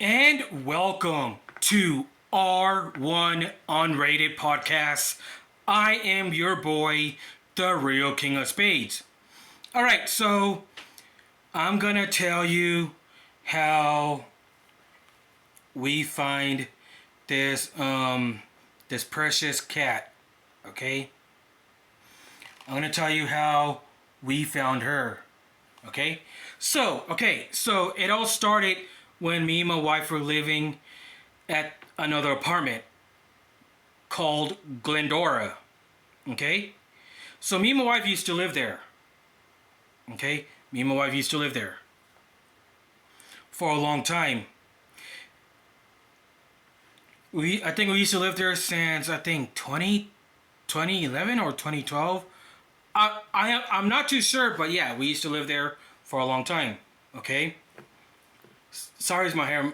And welcome to R1 Unrated Podcast. I am your boy, the real King of Spades. Alright, so I'm gonna tell you how we find this this precious cat. Okay? I'm gonna tell you how we found her. So it all started when me and my wife were living at another apartment called Glendora. Okay? So me and my wife used to live there. Okay? Me and my wife used to live there for a long time. I think we used to live there since 2011 or 2012. I'm not too sure, but yeah, we used to live there for a long time. Okay? Sorry my hair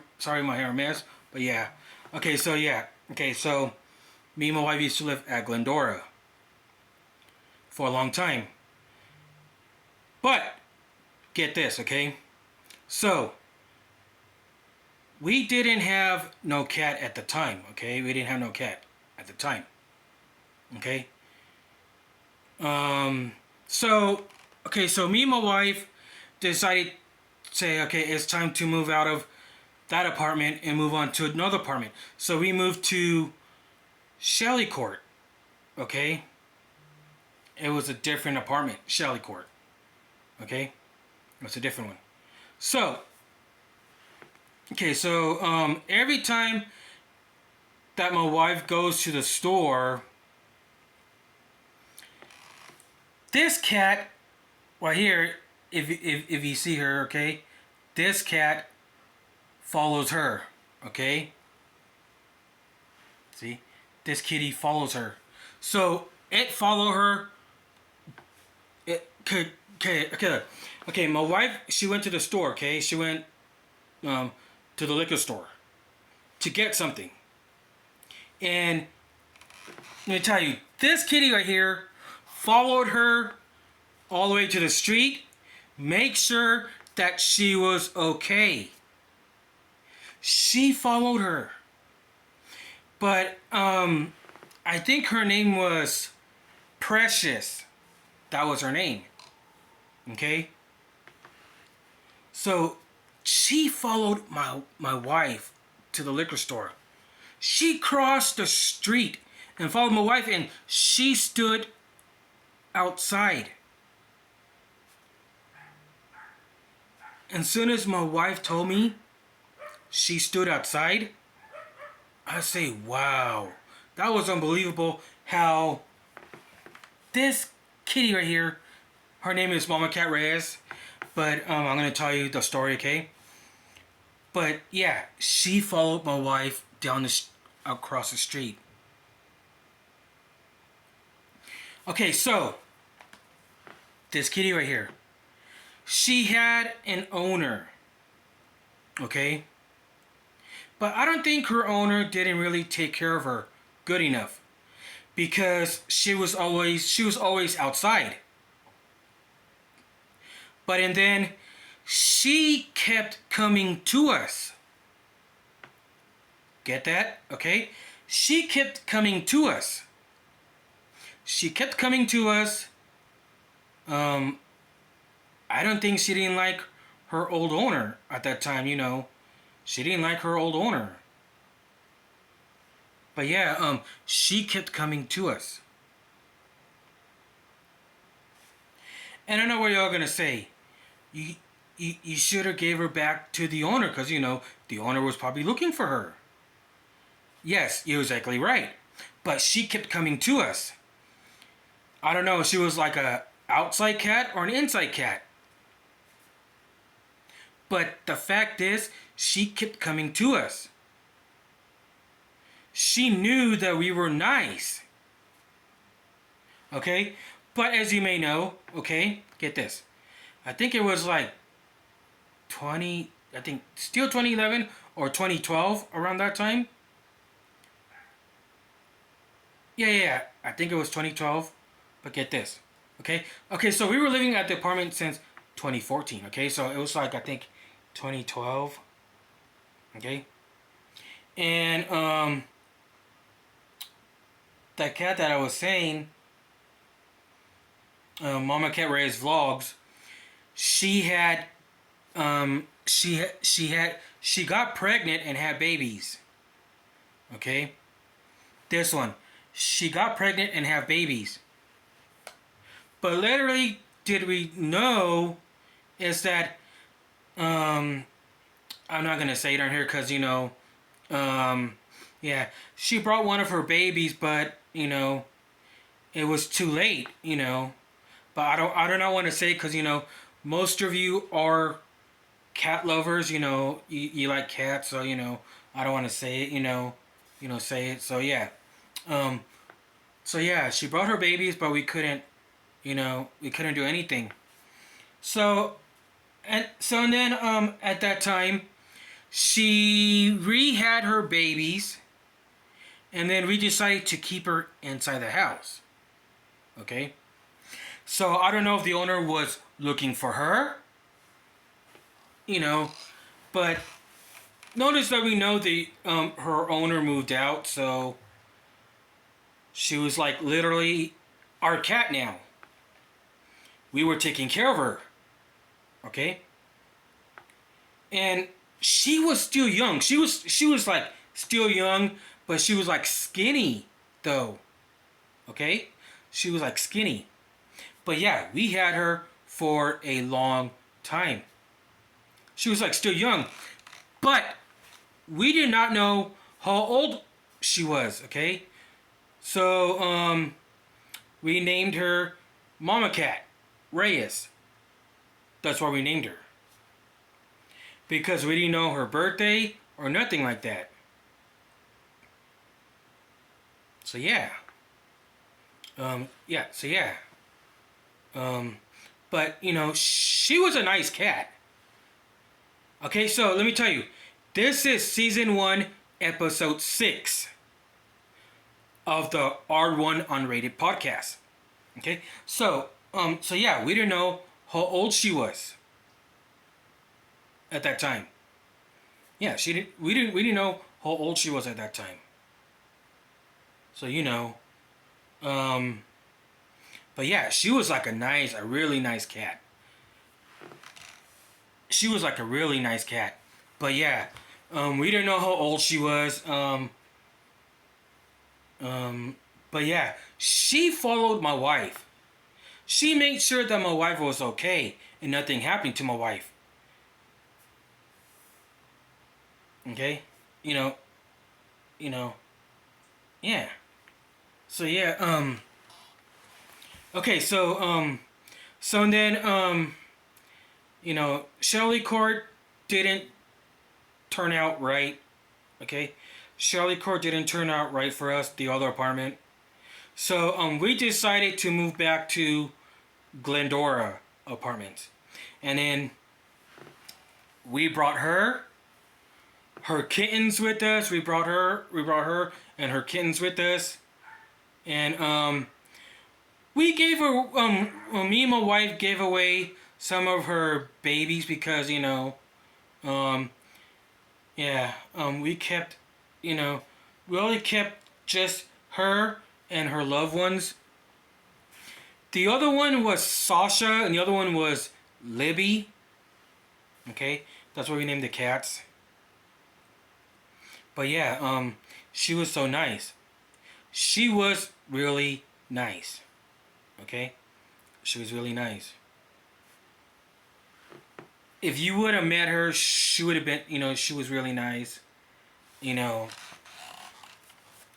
a mess, but yeah. Okay, so me and my wife used to live at Glendora for a long time. But get this, okay? So we didn't have no cat at the time, okay? We didn't have no cat at the time. Okay? So me and my wife decided to say, okay, it's time to move out of that apartment and move on to another apartment. So we moved to Shelley Court. Okay? It was a different apartment, Shelley Court. Okay? It was a different one. So every time that my wife goes to the store, this cat right here, if you see her, okay, this cat follows her, okay? See? This kitty follows her. So it followed her. Okay, my wife, she went to the store, okay? She went to the liquor store to get something. And let me tell you, this kitty right here followed her all the way to the street. Make sure that she was okay. She followed her. But I think her name was Precious. That was her name. Okay? So she followed my wife to the liquor store. She crossed the street and followed my wife, and she stood outside. As soon as my wife told me she stood outside, I say, wow, that was unbelievable how this kitty right here, her name is Mama Cat Reyes, but I'm going to tell you the story, okay? But yeah, she followed my wife across the street. Okay, so this kitty right here, she had an owner, okay? But I don't think her owner didn't really take care of her good enough, because she was always outside. But and then she kept coming to us. Get that? Okay? She kept coming to us. She kept coming to us. I don't think she didn't like her old owner at that time, you know. She didn't like her old owner. But yeah, she kept coming to us. And I know what y'all gonna say. You should have gave her back to the owner, because, you know, the owner was probably looking for her. Yes, you're exactly right. But she kept coming to us. I don't know if she was like a outside cat or an inside cat. But the fact is, she kept coming to us. She knew that we were nice. Okay? But as you may know, okay, get this. I think it was like still 2011 or 2012, around that time. Yeah, I think it was 2012. But get this. Okay, so we were living at the apartment since 2014, okay? So it was like, I think, 2012. Okay, and that cat that I was saying, Mama Cat Ray's vlogs, she had she got pregnant and had babies. Okay, this one, she got pregnant and had babies. But literally, did we know is that I'm not gonna say it on here because yeah, she brought one of her babies, but it was too late. But I don't want to say because most of you are cat lovers. You like cats, so I don't want to say it. Say it. So yeah, um, so yeah, she brought her babies, but we couldn't. We couldn't do anything. So and then at that time she re-had her babies, and then we decided to keep her inside the house. Okay, so I don't know if the owner was looking for her, but notice that we know the her owner moved out, so she was like literally our cat now. We were taking care of her. Okay, and she was still young. She was like still young, but she was like skinny though. Okay, she was like skinny. But yeah, we had her for a long time. She was like still young, but we did not know how old she was. Okay, so we named her Mama Cat Reyes. That's why we named her, because we didn't know her birthday or nothing like that. So yeah. Yeah, so yeah. But she was a nice cat. Okay, so let me tell you, this is season 1, episode 6 of the R1 Unrated podcast. Okay, so yeah, we didn't know how old she was at that time. Yeah, she didn't. We didn't know how old she was at that time. So but yeah, she was like a really nice cat. She was like a really nice cat. But yeah, we didn't know how old she was. But yeah, she followed my wife. She made sure that my wife was okay and nothing happened to my wife. Okay, you know, you know, yeah. So yeah, okay, so then Shelley Court didn't turn out right. Okay, Shelley Court didn't turn out right for us, the other apartment. So we decided to move back to Glendora apartment, and then we brought her kittens with us. We brought her and her kittens with us, and we gave her me and my wife gave away some of her babies because um yeah we kept we only kept just her and her loved ones. The other one was Sasha and the other one was Libby. Okay, that's what we named the cats. But yeah, she was so nice. She was really nice. Okay, she was really nice. If you would have met her, she would have been, she was really nice.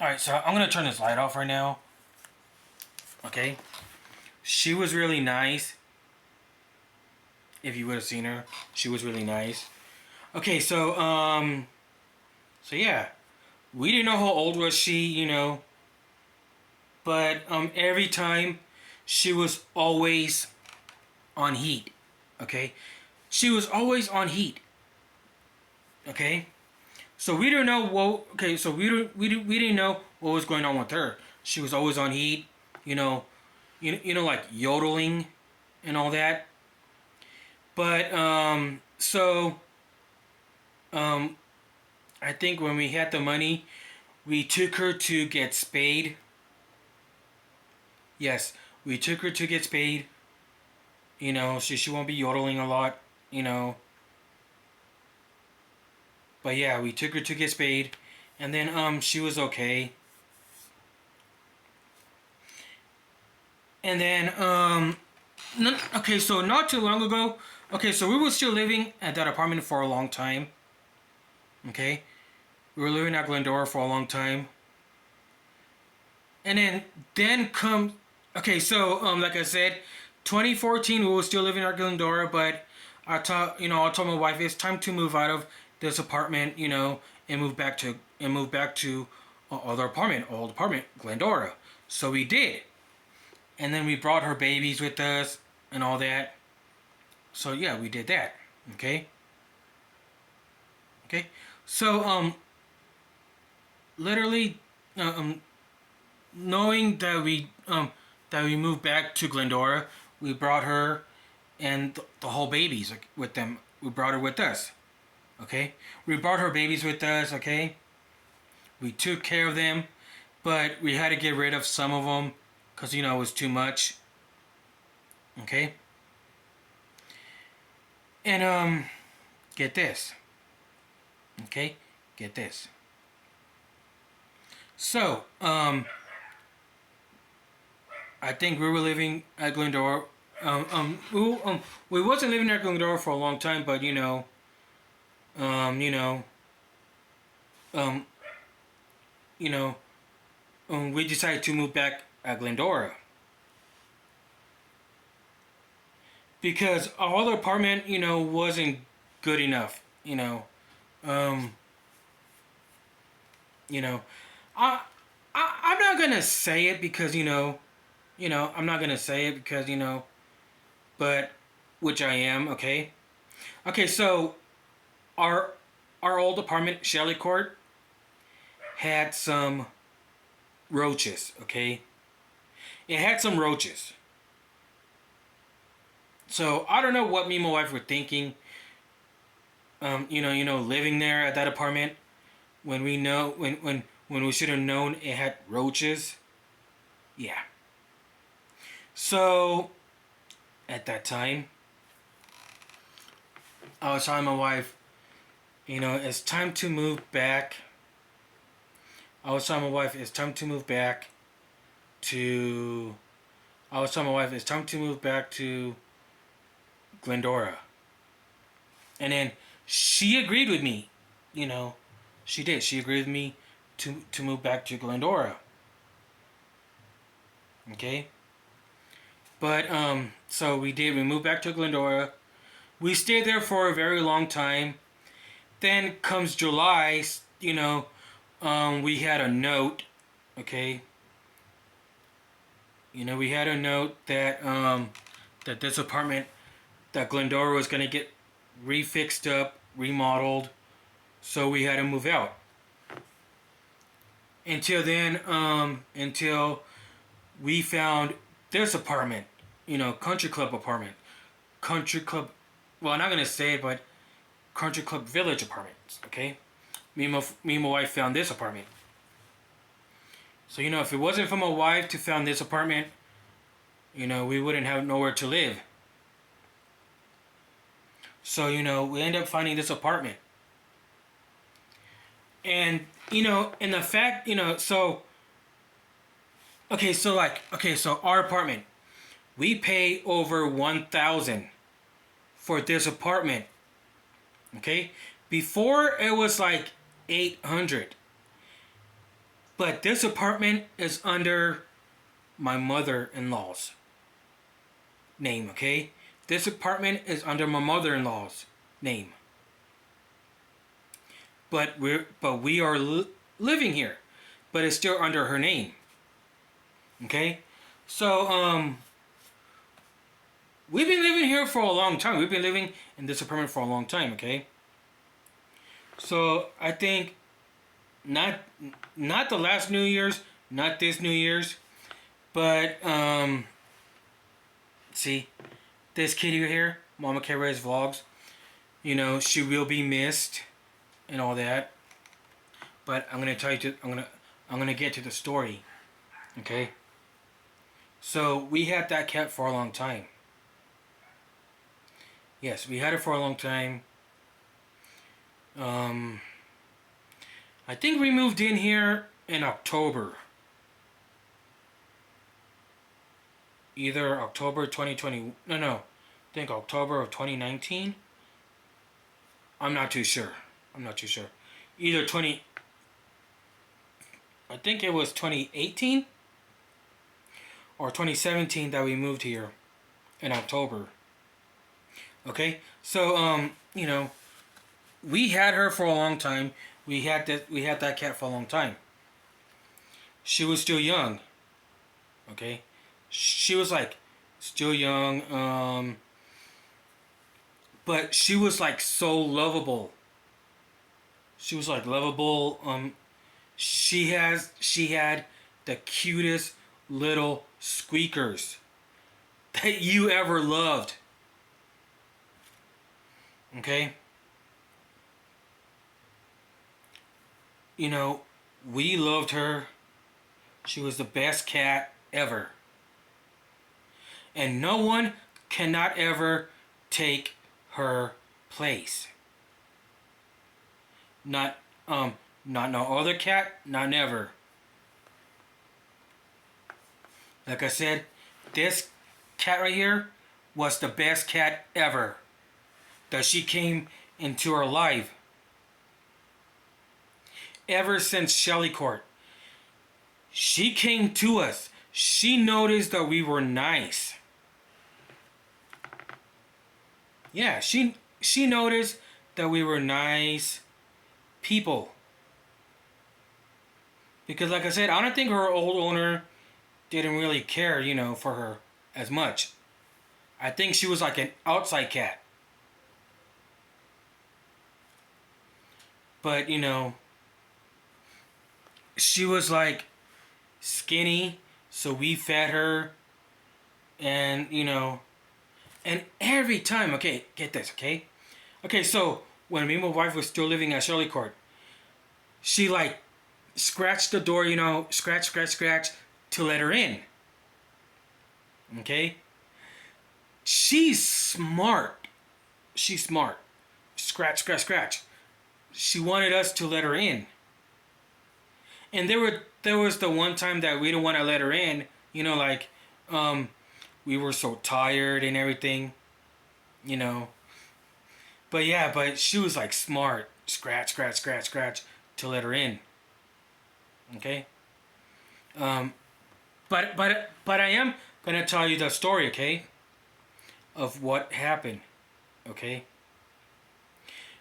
Alright, so I'm going to turn this light off right now. Okay? She was really nice. If you would have seen her, she was really nice. Okay, so yeah. We didn't know how old was she, but every time she was always on heat. Okay? She was always on heat. Okay? So we didn't know what. Okay, so we didn't know what was going on with her. She was always on heat, like yodeling, and all that. But I think when we had the money, we took her to get spayed. Yes, we took her to get spayed. She won't be yodeling a lot. You know, but yeah, we took her to get spayed, and then she was okay. And then okay, so not too long ago. Okay, so we were still living at that apartment for a long time. Okay, we were living at Glendora for a long time, and then come. Okay, so like I said, 2014 we were still living at Glendora, but I told my wife it's time to move out of this apartment, and move back to other apartment, old apartment, Glendora. So we did, and then we brought her babies with us and all that. So yeah, we did that. Okay. Okay. So literally, knowing that we moved back to Glendora, we brought her and the whole babies with them. We brought her with us. Okay. We brought her babies with us. Okay. We took care of them, but we had to get rid of some of them because it was too much. Okay. And get this. Okay, get this. So I think we were living at Glendora. We wasn't living at Glendora for a long time, but um, you know, um, you know, we decided to move back at Glendora because our other apartment, wasn't good enough. Um, you know, I, I'm not gonna say it because I'm not gonna say it because but which I am. Okay, okay. So our our old apartment, Shelley Court, had some roaches. Okay, it had some roaches. So I don't know what me and my wife were thinking. Living there at that apartment when we know when we should have known it had roaches. Yeah. So at that time, I was telling my wife, it's time to move back. I was telling my wife it's time to move back to. I was telling my wife it's time to move back to Glendora, and then she agreed with me. You know, she did. She agreed with me to move back to Glendora. Okay, but so we did. We moved back to Glendora. We stayed there for a very long time. Then comes July. We had a note. Okay. We had a note that this apartment that Glendora was gonna get refixed up, remodeled, so we had to move out. Until then, until we found this apartment, country club apartment, country club. Well, I'm not gonna say it, but country club village apartments. Okay, me and my wife found this apartment. So if it wasn't for my wife to found this apartment, we wouldn't have nowhere to live. So we end up finding this apartment, and and the fact so okay, so so our apartment, we pay over 1,000 for this apartment. Okay, before it was like 800, but this apartment is under my mother-in-law's name. Okay, this apartment is under my mother-in-law's name. But we are living here, but it's still under her name. Okay, so we've been living here for a long time. We've been living in this apartment for a long time. Okay, so I think not the last New Year's, not this New Year's, but see this kitty here, Mama K Ray's vlogs. She will be missed and all that. but I'm gonna tell you to I'm gonna get to the story. Okay. So we had that cat for a long time. Yes, we had it for a long time. Um, I think we moved in here in October. Either October 2020. No. I think October of 2019. I'm not too sure. I'm not too sure. Either 20. I think it was 2018 or 2017 that we moved here in October. Okay, so we had her for a long time. We had that cat for a long time. She was still young. Okay, she was like still young. But she was like so lovable. She was like lovable. She had the cutest little squeakers that you ever loved. Okay? You know, we loved her. She was the best cat ever. And no one cannot ever take her place. Not not no other cat, not never. Like I said, this cat right here was the best cat ever. That she came into our life. Ever since Shelly Court. She came to us. She noticed that we were nice. Yeah, she noticed that we were nice people. Because like I said, I don't think her old owner didn't really care, for her as much. I think she was like an outside cat. But, she was like skinny, so we fed her. And, and every time, okay, get this, okay? Okay, so when me and my wife was still living at Shirley Court, she like scratched the door, scratch to let her in. Okay? She's smart. She's smart. Scratch. She wanted us to let her in. And there was the one time that we didn't want to let her in, we were so tired and everything, But yeah, but she was like smart. Scratch to let her in. Okay? But I am gonna tell you the story, okay? Of what happened. Okay?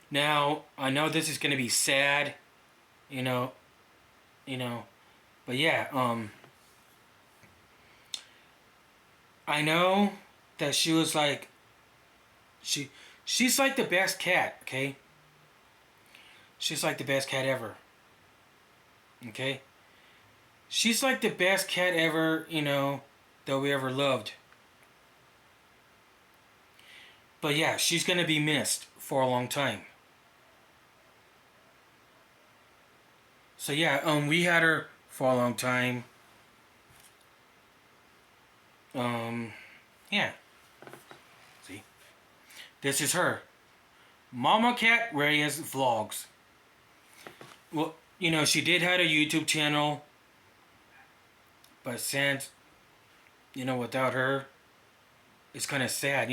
Now, I know this is gonna be sad, you know, but yeah, I know that she was like she's like the best cat, okay? She's like the best cat ever. Okay? She's like the best cat ever, that we ever loved. But yeah, she's gonna be missed for a long time. So yeah, we had her for a long time. Yeah. See? This is her. Mama Cat Reyes Vlogs. Well, she did have a YouTube channel. But since, without her, it's kind of sad,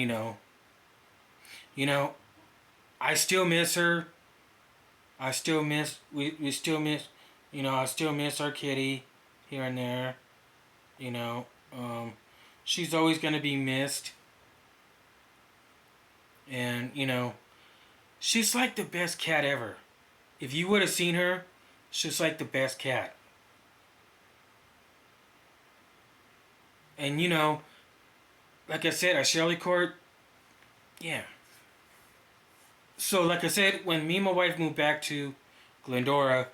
I still miss her. I still miss, we still miss, I still miss our kitty here and there. She's always going to be missed. And, she's like the best cat ever. If you would have seen her, she's like the best cat. And, like I said, at Shirley Court, yeah. So, like I said, when me and my wife moved back to Glendora,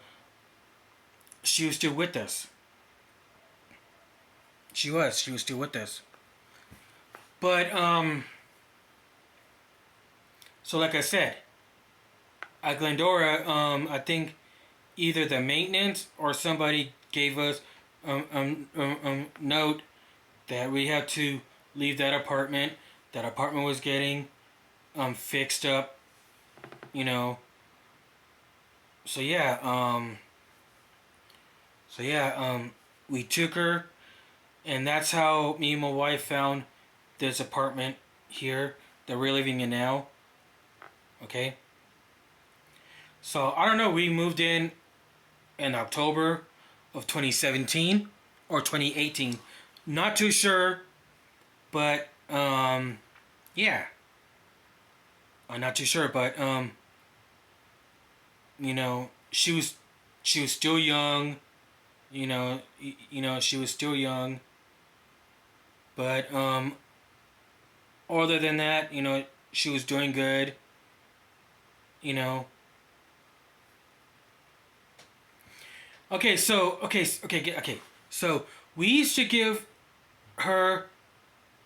she was still with us. She was still with us. But, so like I said, at Glendora, I think either the maintenance or somebody gave us note that we had to leave that apartment. That apartment was getting fixed up, you know. So yeah, we took her, and that's how me and my wife found this apartment here that we're living in now. Okay. So I don't know. We moved in October of 2017 or 2018. Not too sure, but yeah, I'm not too sure, but she was still young. She was still young, but other than that, she was doing good. You know. Okay. So we used to give her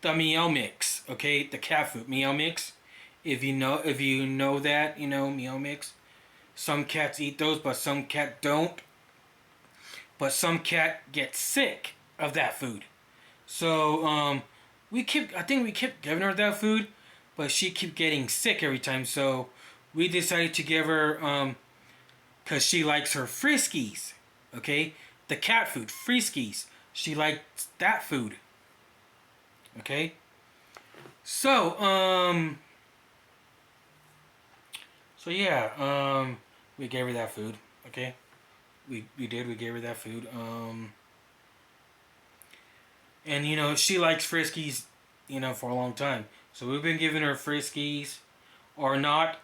the meow mix. Okay, the cat food meow mix. If you know that, meow mix. Some cats eat those, but some cat don't. But some cat get sick of that food. So I think we kept giving her that food, but she kept getting sick every time. So we decided to give her because she likes her Friskies. Okay, the cat food Friskies. She likes that food. Okay, so yeah, we gave her that food. Okay, we gave her that food. And she likes Friskies, for a long time. So we've been giving her Friskies, or not,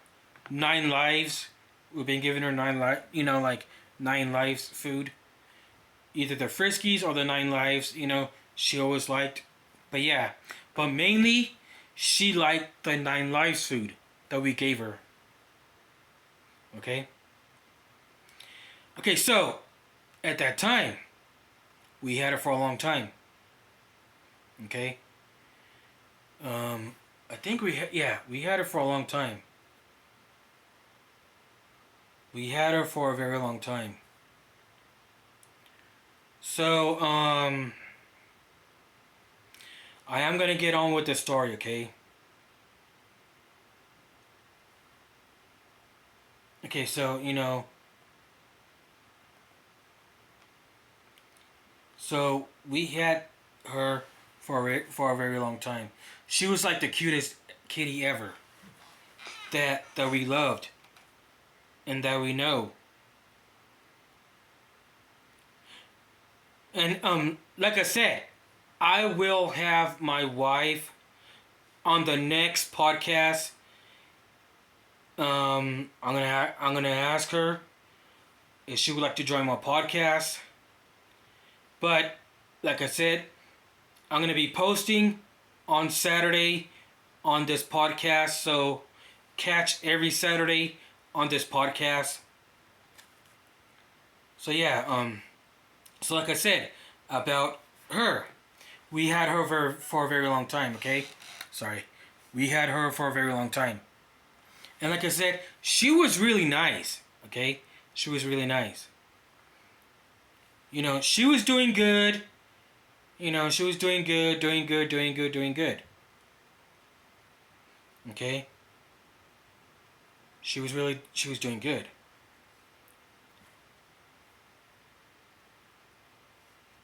9 lives. We've been giving her 9 lives, like 9 lives food. Either the Friskies or the 9 lives, she always liked. But yeah, but mainly she liked the 9 lives food that we gave her. Okay. Okay, so at that time, we had her for a long time. Okay. I think we had her for a long time. We had her for a very long time. So, I am gonna get on with the story, okay? Okay, so, so we had her for a very long time. She was like the cutest kitty ever that we loved and that we know. And like I said, I will have my wife on the next podcast. I'm gonna ask her if she would like to join my podcast. But like I said, I'm gonna be posting on Saturday on this podcast. So catch every Saturday on this podcast. So yeah, so like I said about her, we had her for a very long time. Okay, sorry, we had her for a very long time. And like I said, she was really nice. Okay, she was really nice. She was doing good. She was doing good, doing good, doing good, doing good. Okay. She was doing good.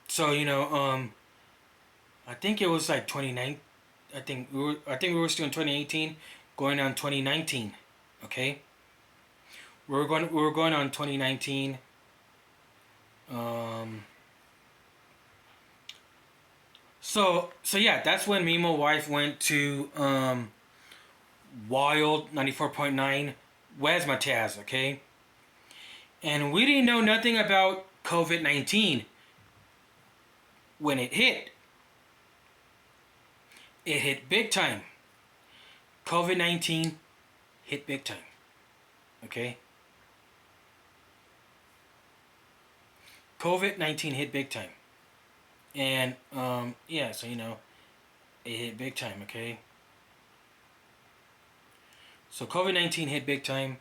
So I think it was like 29. I think we were still in 2018, going on 2019. Okay. We were going on 2019. Um. So yeah, that's when me and my wife went to Wild 94.9 Wesmataz, okay? And we didn't know nothing about COVID-19 when it hit. It hit big time. COVID-19 hit big time. Okay? COVID-19 hit big time. And yeah, so it hit big time, okay? So COVID-19 hit big time.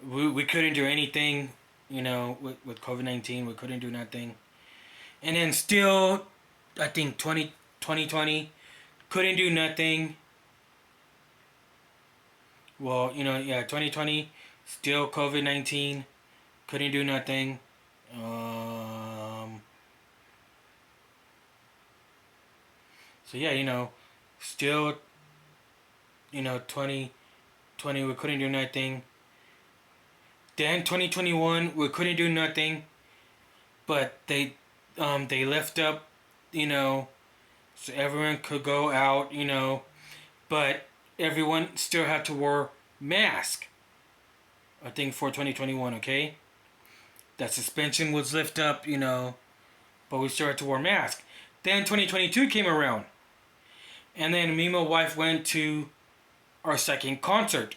we couldn't do anything, with COVID-19. We couldn't do nothing. And then still, I think 2020 couldn't do nothing. Well, yeah, 2020, still COVID-19, couldn't do nothing. So yeah, still, 2020 we couldn't do nothing. Then 2021 we couldn't do nothing, but they left up, so everyone could go out, but everyone still had to wear mask. I think for 2021, okay? That suspension was lift up, but we still had to wear mask. Then 2022 came around, and then me and my wife went to our second concert,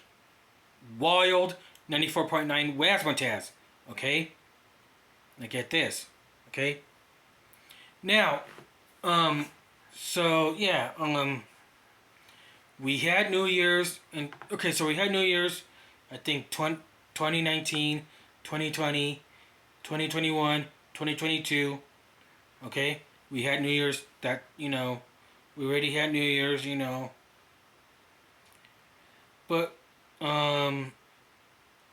Wild 94.9 Razzmatazz, okay? Now get this, okay? Now, so yeah, we had New Year's, and okay, so we had New Year's, I think 2019, 2020, 2021, 2022, okay? We had New Year's that, we already had New Year's, but,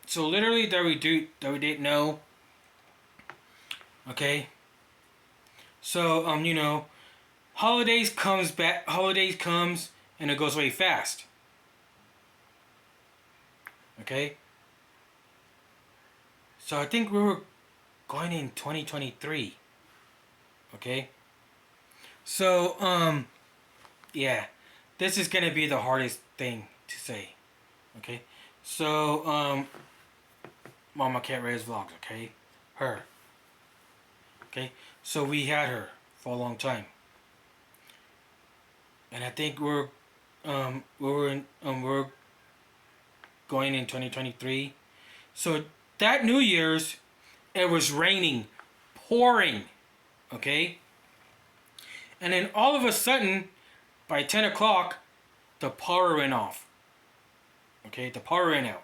so literally that we didn't know, okay? So, holidays comes and it goes away fast. Okay? So I think we were going in 2023. Okay? So, yeah. This is gonna be the hardest thing to say. Okay? So, Mama Cat Ray's vlogs, okay? Her. Okay? So we had her for a long time. And I think we're going in 2023. So that New Year's, it was raining, pouring, okay? And then all of a sudden, by 10 o'clock, the power went off. Okay, the power ran out.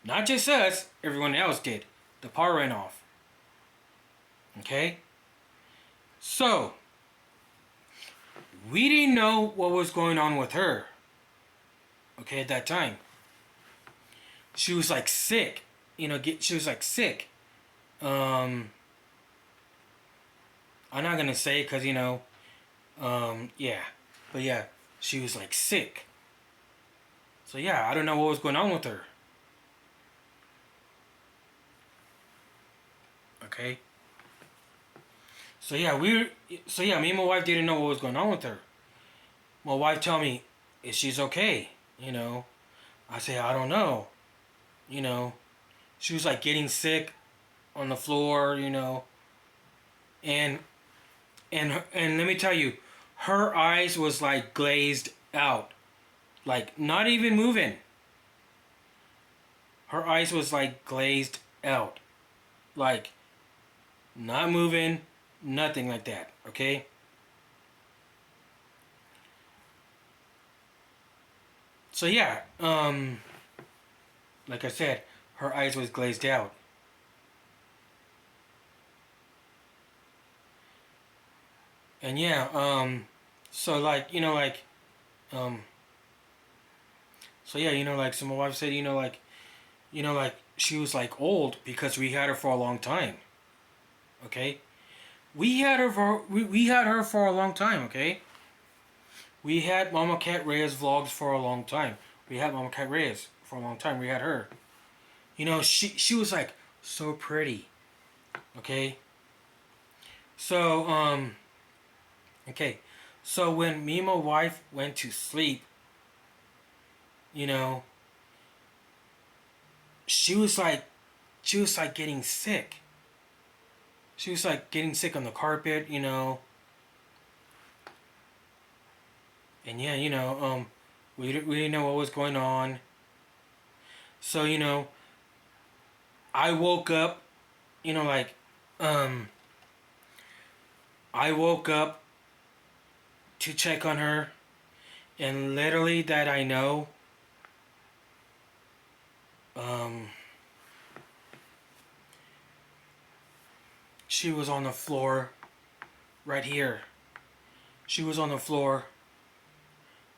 Not just us, everyone else did. The power ran off. Okay? So, we didn't know what was going on with her. Okay, at that time. She was like sick. She was like sick. I'm not gonna say because, yeah. But yeah, she was like sick. So yeah, I don't know what was going on with her. Okay? So yeah, me and my wife didn't know what was going on with her. My wife told me, "Is she's okay?" I say, "I don't know." She was like getting sick on the floor, and let me tell you, her eyes was like glazed out, like not even moving. Her eyes was like glazed out, like not moving, nothing like that. Okay. So yeah, like I said, her eyes was glazed out. And yeah, so like, so yeah, like, so my wife said, like she was like old because we had her for a long time. Okay? We had her for a long time, okay? We had Mama Cat Reyes vlogs for a long time. We had Mama Cat Reyes for a long time. We had her. She was like so pretty. Okay? So, okay. So when me and my wife went to sleep, she was like getting sick. She was like getting sick on the carpet, And yeah, we didn't know what was going on. So, I woke up, like, I woke up to check on her, and literally that I know, Um, she was on the floor right here. She was on the floor,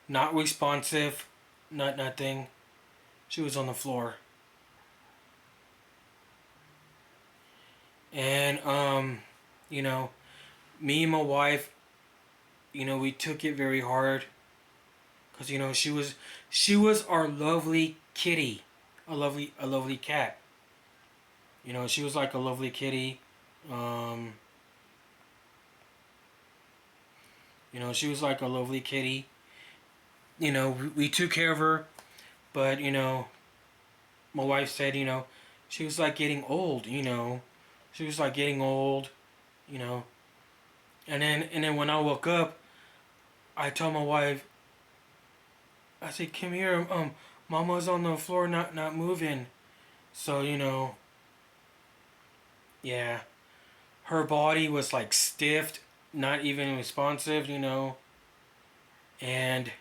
not responsive, not nothing. She was on the floor. And you know, me and my wife, we took it very hard because she was our lovely kitty, a lovely cat. She was like a lovely kitty. Um, she was like a lovely kitty. We took care of her, but my wife said, she was like getting old. She was like getting old. You know, and then when I woke up, I told my wife, I said, "Come here, Mama's on the floor, not moving." So yeah, her body was like stiffed, not even responsive. And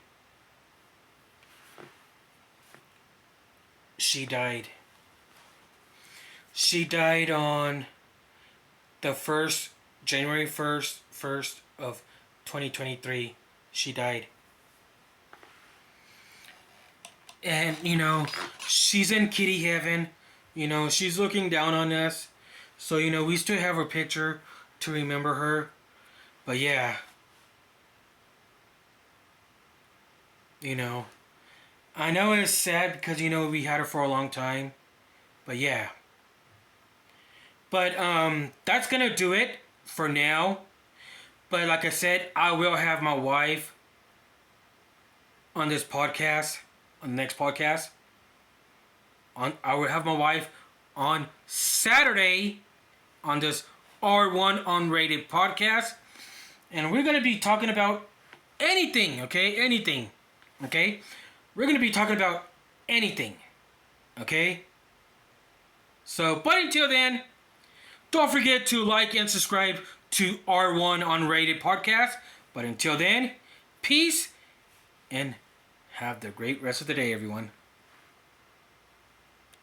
she died. She died on the first January 1st of 2023. She died. And she's in kitty heaven. She's looking down on us. So we still have her picture to remember her. But yeah, I know it's sad because we had her for a long time. But yeah. But that's gonna do it for now. But like I said, I will have my wife on this podcast, on the next podcast. I will have my wife on Saturday on this R1 Unrated podcast. And we're going to be talking about anything, okay? Anything, okay? We're going to be talking about anything, okay? So, but until then, don't forget to like and subscribe to R1 Unrated podcast. But until then, peace and have the great rest of the day, everyone.